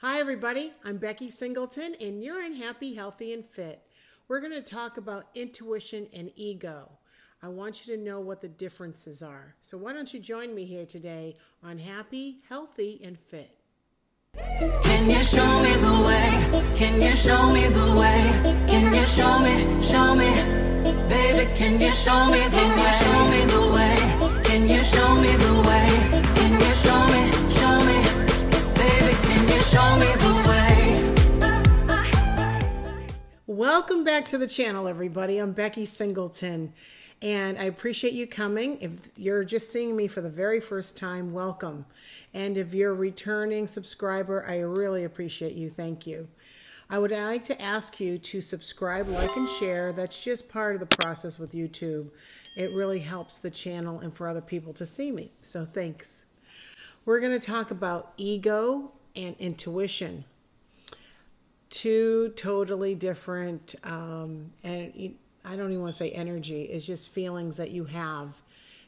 Hi everybody, I'm Becky Singleton and you're in Happy, Healthy, and Fit. We're going to talk about intuition and ego. I want you to know what the differences are. So why don't you join me here today on Happy, Healthy, and Fit. Can you show me the way? Can you show me the way? Can you show me, baby, can you show me the way? Can you show me the way? Can you show me the way? Can you show me, baby, can you show me the way? Welcome back to the channel, everybody. I'm Becky Singleton, and I appreciate you coming. If you're just seeing me for the very first time, welcome. And if you're a returning subscriber, I really appreciate you. Thank you. I would like to ask you to subscribe, like, and share. That's just part of the process with YouTube. It really helps the channel and for other people to see me. So thanks. We're going to talk about ego and intuition. Two totally different, and I don't even want to say energy. It's just feelings that you have,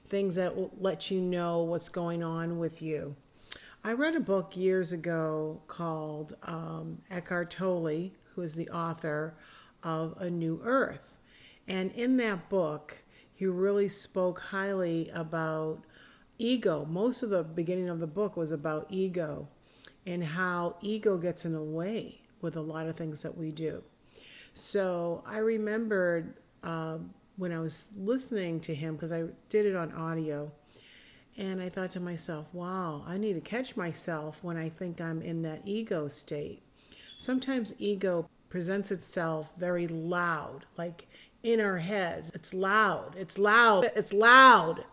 things that will let you know what's going on with you. I read a book years ago called Eckhart Tolle, who is the author of A New Earth. And in that book, he really spoke highly about ego. Most of the beginning of the book was about ego and how ego gets in the way with a lot of things that we do. So I remembered when I was listening to him, because I did it on audio, and I thought to myself, wow, I need to catch myself when I think I'm in that ego state. Sometimes ego presents itself very loud, like in our heads. It's loud, it's loud, it's loud.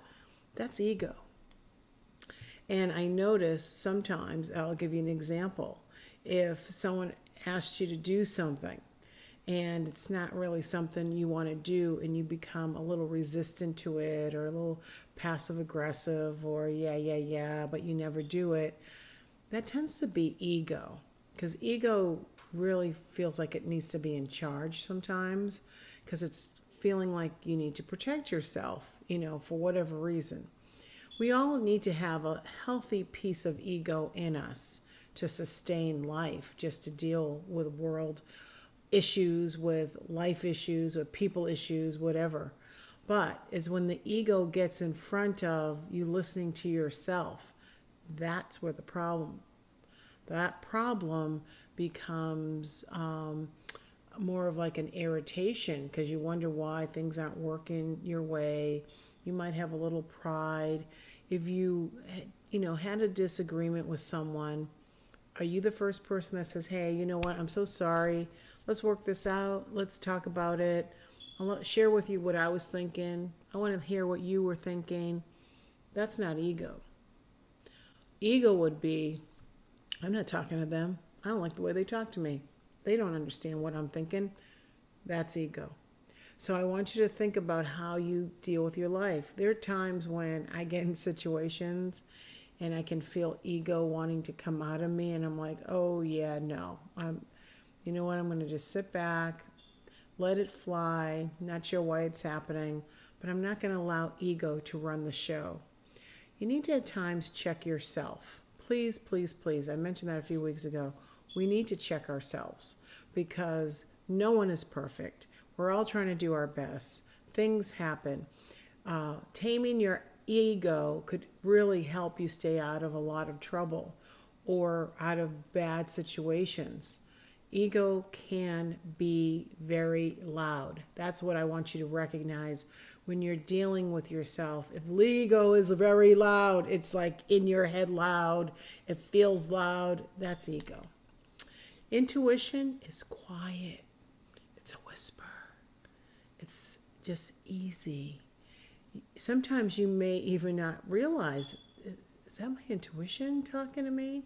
That's ego. And I notice sometimes, I'll give you an example. If someone asks you to do something and it's not really something you want to do and you become a little resistant to it or a little passive aggressive or yeah, but you never do it, that tends to be ego, because ego really feels like it needs to be in charge sometimes, because it's feeling like you need to protect yourself, for whatever reason. We all need to have a healthy piece of ego in us to sustain life, just to deal with world issues, with life issues, with people issues, whatever. But it's when the ego gets in front of you listening to yourself, that's where that problem becomes more of like an irritation, because you wonder why things aren't working your way. You might have a little pride. If you had a disagreement with someone, are you the first person that says, hey, you know what, I'm so sorry, let's work this out, let's talk about it, I'll share with you what I was thinking, I want to hear what you were thinking? That's not ego. Ego would be, I'm not talking to them, I don't like the way they talk to me, they don't understand what I'm thinking. That's ego. So I want you to think about how you deal with your life. There are times when I get in situations and I can feel ego wanting to come out of me, and I'm like, oh yeah, no. You know what, I'm going to just sit back, let it fly, not sure why it's happening, but I'm not going to allow ego to run the show. You need to at times check yourself. Please, please, please. I mentioned that a few weeks ago. We need to check ourselves, because no one is perfect. We're all trying to do our best. Things happen. Taming your ego could really help you stay out of a lot of trouble or out of bad situations. Ego can be very loud. That's what I want you to recognize when you're dealing with yourself. If ego is very loud, it's like in your head loud, it feels loud, that's ego. Intuition is quiet. It's a whisper. It's just easy. Sometimes you may even not realize, is that my intuition talking to me?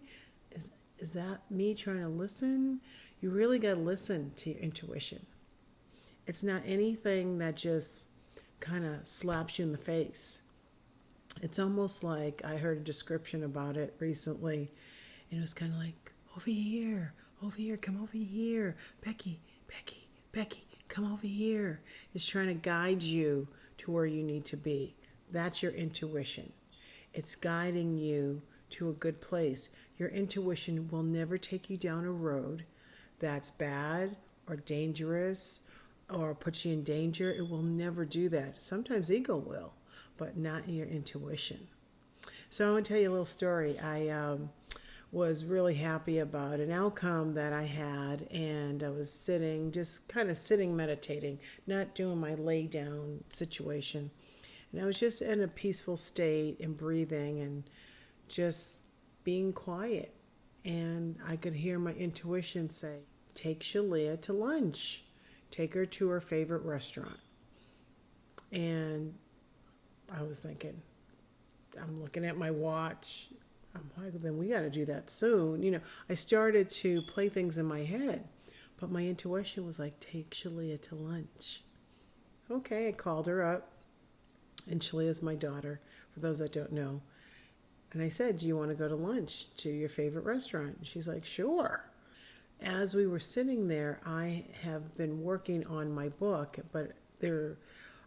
Is that me trying to listen? You really got to listen to your intuition. It's not anything that just kind of slaps you in the face. It's almost like, I heard a description about it recently, and it was kind of like, over here, come over here. Becky, come over here. It's trying to guide you to where you need to be. That's your intuition. It's guiding you to a good place. Your intuition will never take you down a road that's bad or dangerous or puts you in danger. It will never do that. Sometimes ego will, but not your intuition. So I want to tell you a little story. I was really happy about an outcome that I had, and I was sitting, just kind of sitting, meditating, not doing my lay down situation. And I was just in a peaceful state and breathing and just being quiet. And I could hear my intuition say, take Sheleah to lunch. Take her to her favorite restaurant. And I was thinking, I'm looking at my watch. I'm like, then we got to do that soon. You know, I started to play things in my head, but my intuition was like, take Sheleah to lunch. Okay, I called her up, and Sheleah's my daughter, for those that don't know. And I said, do you want to go to lunch to your favorite restaurant? And she's like, sure. As we were sitting there, I have been working on my book, but there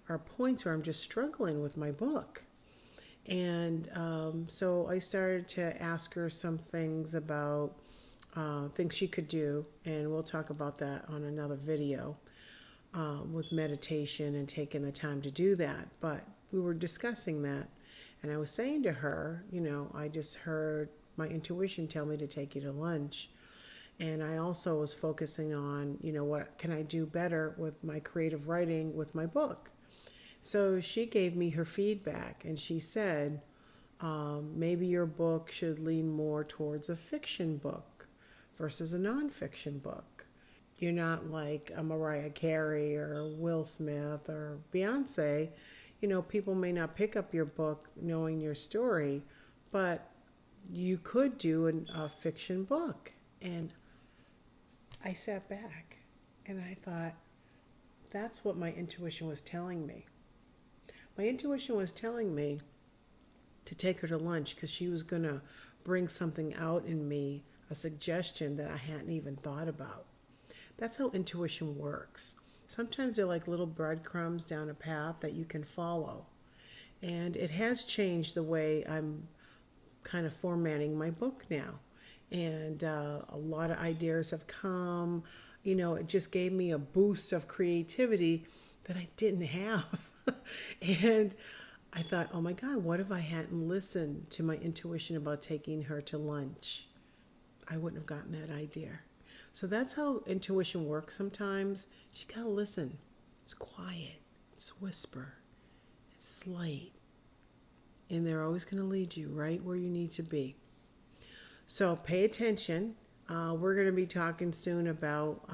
are points where I'm just struggling with my book. And so I started to ask her some things about things she could do, and we'll talk about that on another video with meditation and taking the time to do that. But we were discussing that, and I was saying to her, you know, I just heard my intuition tell me to take you to lunch. And I also was focusing on, you know, what can I do better with my creative writing with my book. So she gave me her feedback, and she said, maybe your book should lean more towards a fiction book versus a nonfiction book. You're not like a Mariah Carey or Will Smith or Beyonce. You know, people may not pick up your book knowing your story, but you could do a fiction book. And I sat back and I thought, that's what my intuition was telling me. My intuition was telling me to take her to lunch because she was going to bring something out in me, a suggestion that I hadn't even thought about. That's how intuition works. Sometimes they're like little breadcrumbs down a path that you can follow. And it has changed the way I'm kind of formatting my book now. And a lot of ideas have come. You know, it just gave me a boost of creativity that I didn't have. And I thought, oh my God, what if I hadn't listened to my intuition about taking her to lunch? I wouldn't have gotten that idea. So that's how intuition works sometimes. You gotta listen. It's quiet. It's whisper. It's light. And they're always gonna lead you right where you need to be. So pay attention. We're going to be talking soon about,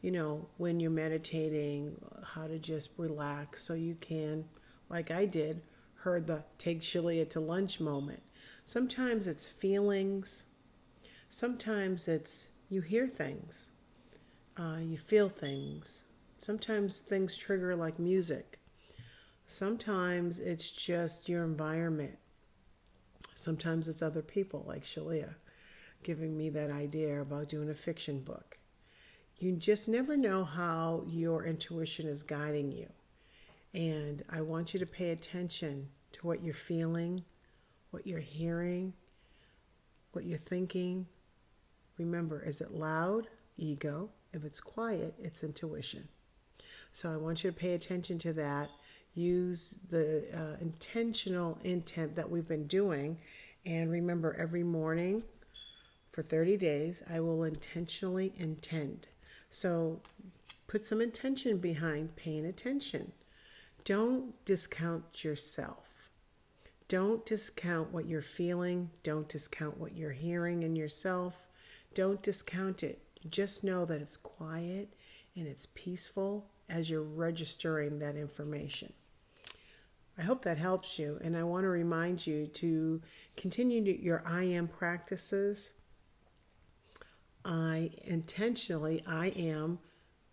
you know, when you're meditating, how to just relax so you can, like I did, heard the take Sheleah to lunch moment. Sometimes it's feelings. Sometimes it's you hear things. You feel things. Sometimes things trigger like music. Sometimes it's just your environment. Sometimes it's other people like Sheleah giving me that idea about doing a fiction book. You just never know how your intuition is guiding you. And I want you to pay attention to what you're feeling, what you're hearing, what you're thinking. Remember, is it loud? Ego. If it's quiet, it's intuition. So I want you to pay attention to that. Use the intentional intent that we've been doing. And remember, every morning for 30 days, I will intentionally intend. So put some intention behind paying attention. Don't discount yourself. Don't discount what you're feeling. Don't discount what you're hearing in yourself. Don't discount it. Just know that it's quiet and it's peaceful as you're registering that information. I hope that helps you, and I want to remind you to continue your I am practices. I am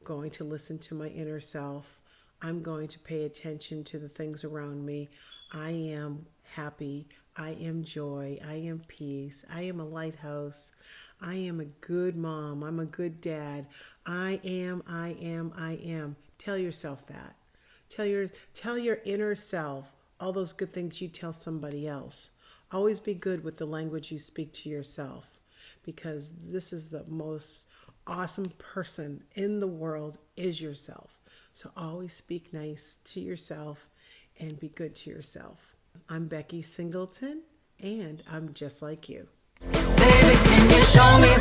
going to listen to my inner self. I'm going to pay attention to the things around me. I am happy. I am joy. I am peace. I am a lighthouse. I am a good mom. I'm a good dad. I am. Tell yourself that. Tell your inner self all those good things you tell somebody else. Always be good with the language you speak to yourself, because this is the most awesome person in the world is yourself. So always speak nice to yourself and be good to yourself. I'm Becky Singleton, and I'm just like you. Baby, can you show me